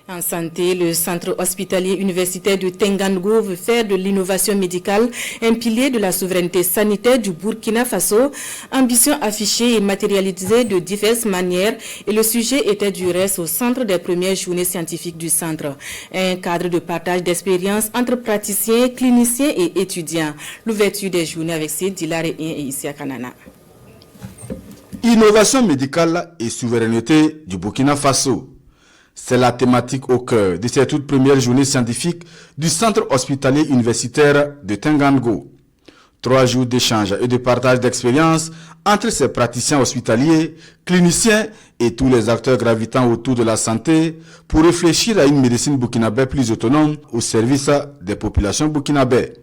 En santé, le centre hospitalier universitaire de Tengango veut faire de l'innovation médicale un pilier de la souveraineté sanitaire du Burkina Faso. Ambition affichée et matérialisée de diverses manières et le sujet était du reste au centre des premières journées scientifiques du centre. Un cadre de partage d'expériences entre praticiens, cliniciens et étudiants. L'ouverture des journées avec Sid Dilaré et Isia Kanana. Innovation médicale et souveraineté du Burkina Faso. C'est la thématique au cœur de cette toute première journée scientifique du centre hospitalier universitaire de Tengango. 3 jours d'échange et de partage d'expériences entre ces praticiens hospitaliers, cliniciens et tous les acteurs gravitant autour de la santé pour réfléchir à une médecine burkinabé plus autonome au service des populations burkinabées.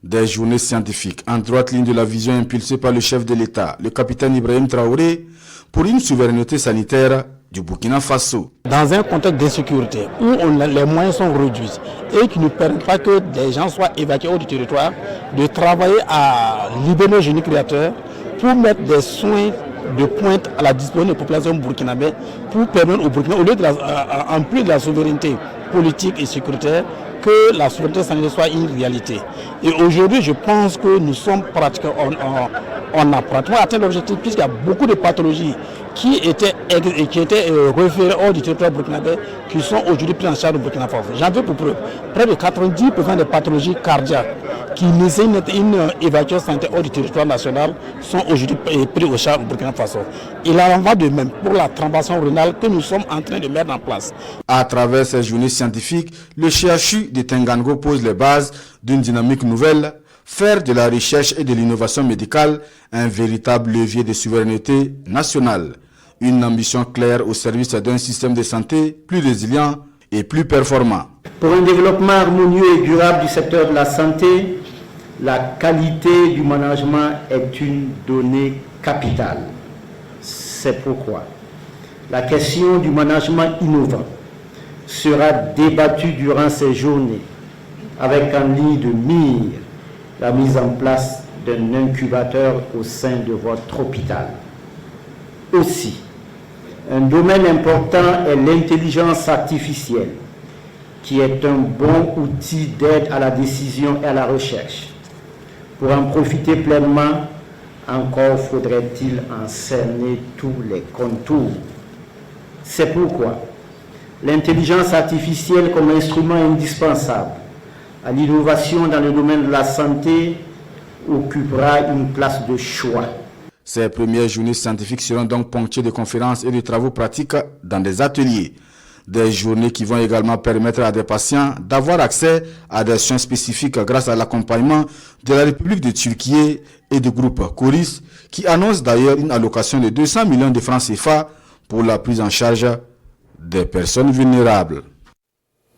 Des journées scientifiques en droite ligne de la vision impulsée par le chef de l'État, le capitaine Ibrahim Traoré, pour une souveraineté sanitaire du Burkina Faso. Dans un contexte d'insécurité où les moyens sont réduits et qui ne permettent pas que des gens soient évacués hors du territoire, de travailler à libérer nos génies créateurs pour mettre des soins de pointe à la disposition des populations burkinabées pour permettre au Burkina, au lieu de en plus de la souveraineté politique et sécuritaire, que la souveraineté sanitaire soit une réalité. Et aujourd'hui, je pense que nous sommes pratiquement, on a pratiquement atteint l'objectif puisqu'il y a beaucoup de pathologies qui étaient référées hors du territoire burkinabé qui sont aujourd'hui prises en charge au Burkina Faso. J'en veux pour preuve. Près de 90% des pathologies cardiaques qui nécessitent une évacuation sanitaire hors du territoire national sont aujourd'hui prises en charge au Burkina Faso. Il en va de même pour la transplantation rénale que nous sommes en train de mettre en place. À travers ces journées scientifiques, le CHU de Tengango pose les bases d'une dynamique nouvelle, faire de la recherche et de l'innovation médicale un véritable levier de souveraineté nationale. Une ambition claire au service d'un système de santé plus résilient et plus performant. Pour un développement harmonieux et durable du secteur de la santé, la qualité du management est une donnée capitale. C'est pourquoi la question du management innovant sera débattue durant ces journées avec en ligne de mire la mise en place d'un incubateur au sein de votre hôpital. Aussi, un domaine important est l'intelligence artificielle, qui est un bon outil d'aide à la décision et à la recherche. Pour en profiter pleinement, encore faudrait-il en cerner tous les contours. C'est pourquoi l'intelligence artificielle comme instrument indispensable à l'innovation dans le domaine de la santé occupera une place de choix. Ces premières journées scientifiques seront donc ponctuées de conférences et de travaux pratiques dans des ateliers. Des journées qui vont également permettre à des patients d'avoir accès à des soins spécifiques grâce à l'accompagnement de la République de Turquie et du groupe Coris, qui annonce d'ailleurs une allocation de 200 millions de francs CFA pour la prise en charge des personnes vulnérables.